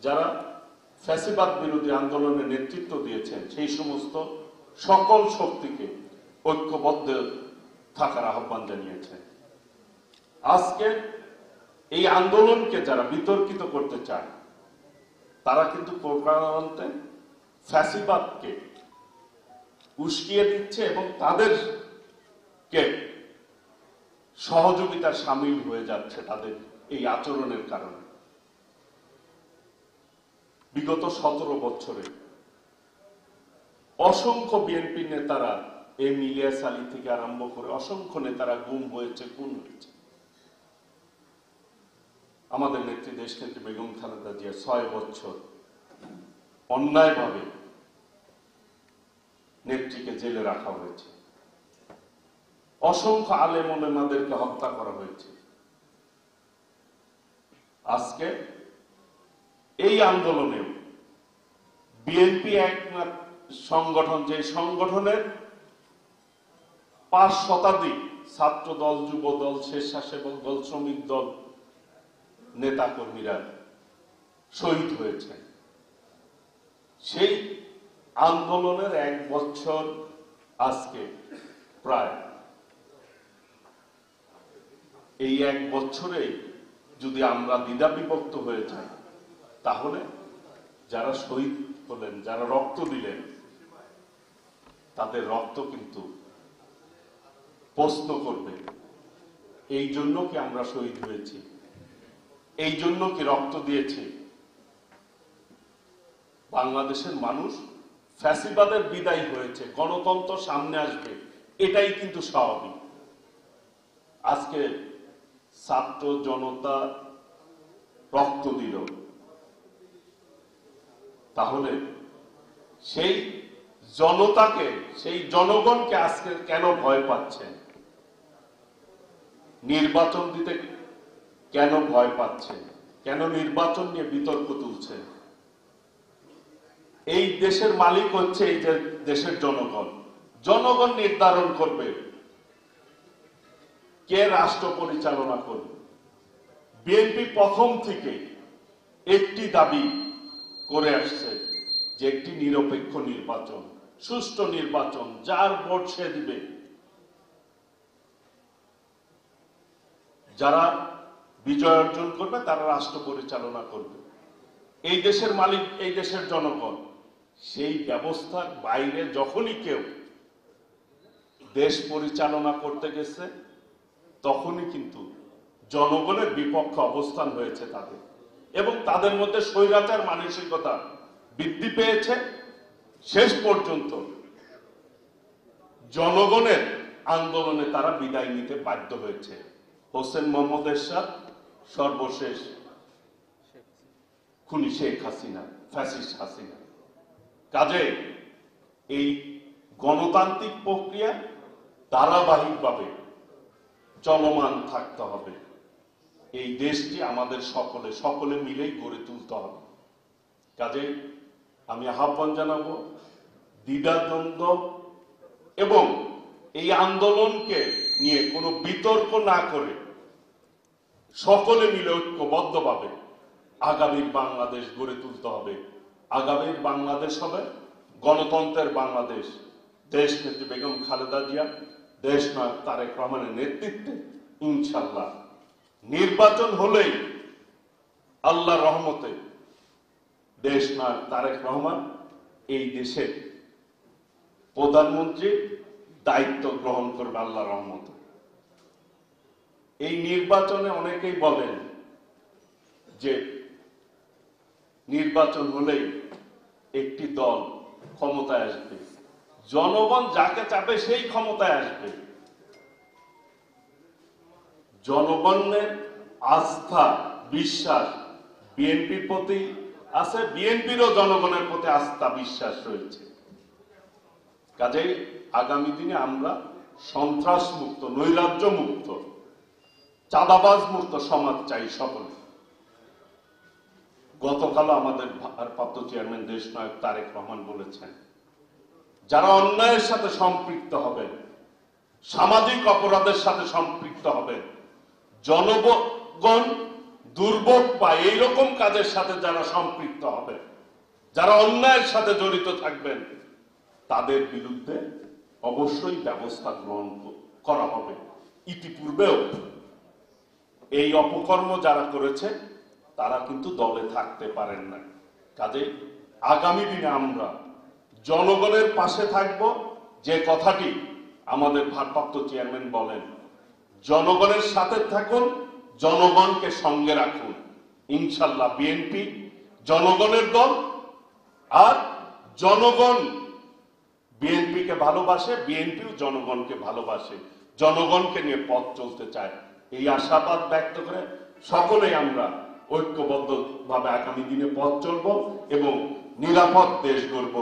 যারা ফ্যাসিবাদ বিরোধী আন্দোলনে নেতৃত্ব দিয়েছেন সেই সমস্ত সকল শক্তিকে ঐক্যবদ্ধ থাকার আহ্বান জানিয়েছেন। আজকে এই আন্দোলনকে যারা বিতর্কিত করতে চায় তারা কিন্তু প্রকারান্তে ফ্যাসিবাদকে উস্কিয়ে দিচ্ছে এবং তাদেরকে সহযোগিতার সামিল হয়ে যাচ্ছে তাদের এই আচরণের কারণে। বিগত 17 বছরে অসংখ্য বিএনপি নেতারা এম ইলিয়াস আলী থেকে আরম্ভ করে অসংখ্য নেতারা গুম হয়েছে, খুন হয়েছে। আমাদের নেত্রী দেশনেত্রী বেগম খালেদা জিয়া 6 বছর অন্যায়ভাবে নেত্রীকে জেলে রাখা হয়েছে। অসংখ্য আলেম ওলামাদেরকে হত্যা করা হয়েছে। আজকে এই আন্দোলনেও বিএনপি এক সংগঠন, যে সংগঠনের 5 শতাধিক ছাত্র দল, যুব দল, স্বেচ্ছাসেবক দল, শ্রমিক দল নেতা কর্মীরা শহীদ হয়েছে। সেই আন্দোলনের 1 বছর আজকে প্রায়। এই 1 বছরে যদি আমরা দ্বিধা বিভক্ত হয়ে যাই তাহলে যারা শহীদ হলেন, যারা রক্ত দিলেন, তাদের রক্ত কিন্তু প্রশ্ন করবে, এই জন্য কি আমরা শহীদ হয়েছি, এই জন্য কি রক্ত দিয়েছি। বাংলাদেশের মানুষ ফ্যাসিবাদের বিদায় হয়েছে, গণতন্ত্র সামনে আসবে, এটাই কিন্তু স্বাভাবিক। আজকে ছাত্র জনতা রক্ত দিল, তাহলে সেই জনতাকে, সেই জনগণকে আজকে কেন ভয় পাচ্ছেন? নির্বাচন দিতে কেন ভয় পাচ্ছেন? কেন নির্বাচন নিয়ে বিতর্ক তুলছেন? এই দেশের মালিক হচ্ছে এই যে দেশের জনগণ। জনগণ নির্ধারণ করবে কে রাষ্ট্র পরিচালনা করবে। বিএনপি প্রথম থেকে একটি দাবি করে আসছে যে একটি নিরপেক্ষ নির্বাচন, সুষ্ঠু নির্বাচন, যার ভোট সে দিবে। যারা বিজয় অর্জন করবে তারা রাষ্ট্র পরিচালনা করবে। এই দেশের মালিক এই দেশের জনগণ। সেই ব্যবস্থার বাইরে যখনই কেউ দেশ পরিচালনা করতে গেছে তখনই কিন্তু জনগণের বিপক্ষে অবস্থান হয়েছে তাদের, এবং তাদের মধ্যে স্বৈরাচার মানসিকতা বৃদ্ধি পেয়েছে। শেষ পর্যন্ত জনগণের আন্দোলনে তারা বিদায় নিতে বাধ্য হয়েছে। হোসেন মোহাম্মদ এরশাদ, সর্বশেষ খুনি শেখ হাসিনা, ফ্যাসিস্ট হাসিনা। কাজে এই গণতান্ত্রিক প্রক্রিয়া ধারাবাহিকভাবে চলমান থাকতে হবে। এই দেশটি আমাদের সকলে মিলেই গড়ে তুলতে হবে। কাজে আমি আহ্বান জানাবো, দ্বিধাদ্বন্দ্ব এবং এই আন্দোলনকে নিয়ে কোনো বিতর্ক না করে সকলে মিলে ঐক্যবদ্ধভাবে আগামীর বাংলাদেশ গড়ে তুলতে হবে। আগামীর বাংলাদেশ হবে গণতন্ত্রের বাংলাদেশ। দেশনেত্রী বেগম খালেদা জিয়া, দেশনায়ক তারেক রহমানের নেতৃত্বে ইনশাআল্লাহ নির্বাচন হলেই আল্লাহর রহমতে দেশনায়ক তারেক রহমান এই দেশের প্রধানমন্ত্রীর দায়িত্ব গ্রহণ করবে আল্লাহর রহমতে। এই নির্বাচনে অনেকেই বলেন যে নির্বাচন হলেই একটি দল ক্ষমতায় আসবে, জনগণ যাকে চাবে সেই ক্ষমতায় আসবে। জনগণের আস্থা, বিশ্বাস বিএনপির প্রতি আছে, বিএনপিরও জনগণের প্রতি আস্থা বিশ্বাস রয়েছে। কাজেই আগামী দিনে আমরা সন্ত্রাস মুক্ত, নৈরাজ্য মুক্ত, চাঁদাবাজ মুক্ত সমাজ চাই সকলে। গতকাল আমাদের ভারপ্রাপ্ত চেয়ারম্যান দেশনায়ক তারেক রহমান বলেছেন, যারা অন্যায়ের সাথে সম্পৃক্ত হবে, সামাজিক অপরাধের সাথে সম্পৃক্ত হবে, জনগণ দুর্ভোগ পায় এইরকম কাজের সাথে যারা সম্পৃক্ত হবে, যারা অন্যায়ের সাথে জড়িত থাকবেন, তাদের বিরুদ্ধে অবশ্যই ব্যবস্থা গ্রহণ করা হবে। ইতিপূর্বেও এই অপকর্ম যারা করেছে তারা কিন্তু দলে থাকতে পারেন না। কাজে আগামী দিনে আমরা জনগণের পাশে থাকব, যে কথাটি আমাদের ভারপ্রাপ্ত চেয়ারম্যান বলেন, জনগণের সাথে থাকুন, জনগণকে সঙ্গে রাখুন। ইনশাল্লাহ বিএনপি জনগণের দল, আর জনগণ বিএনপিকে ভালোবাসে, বিএনপিও জনগণকে ভালোবাসে, জনগণকে নিয়ে পথ চলতে চায়। এই আশাবাদ ব্যক্ত করে সকলেই আমরা ঐক্যবদ্ধভাবে আগামী দিনে পথ চলব এবং নিরাপদ দেশ গড়ব।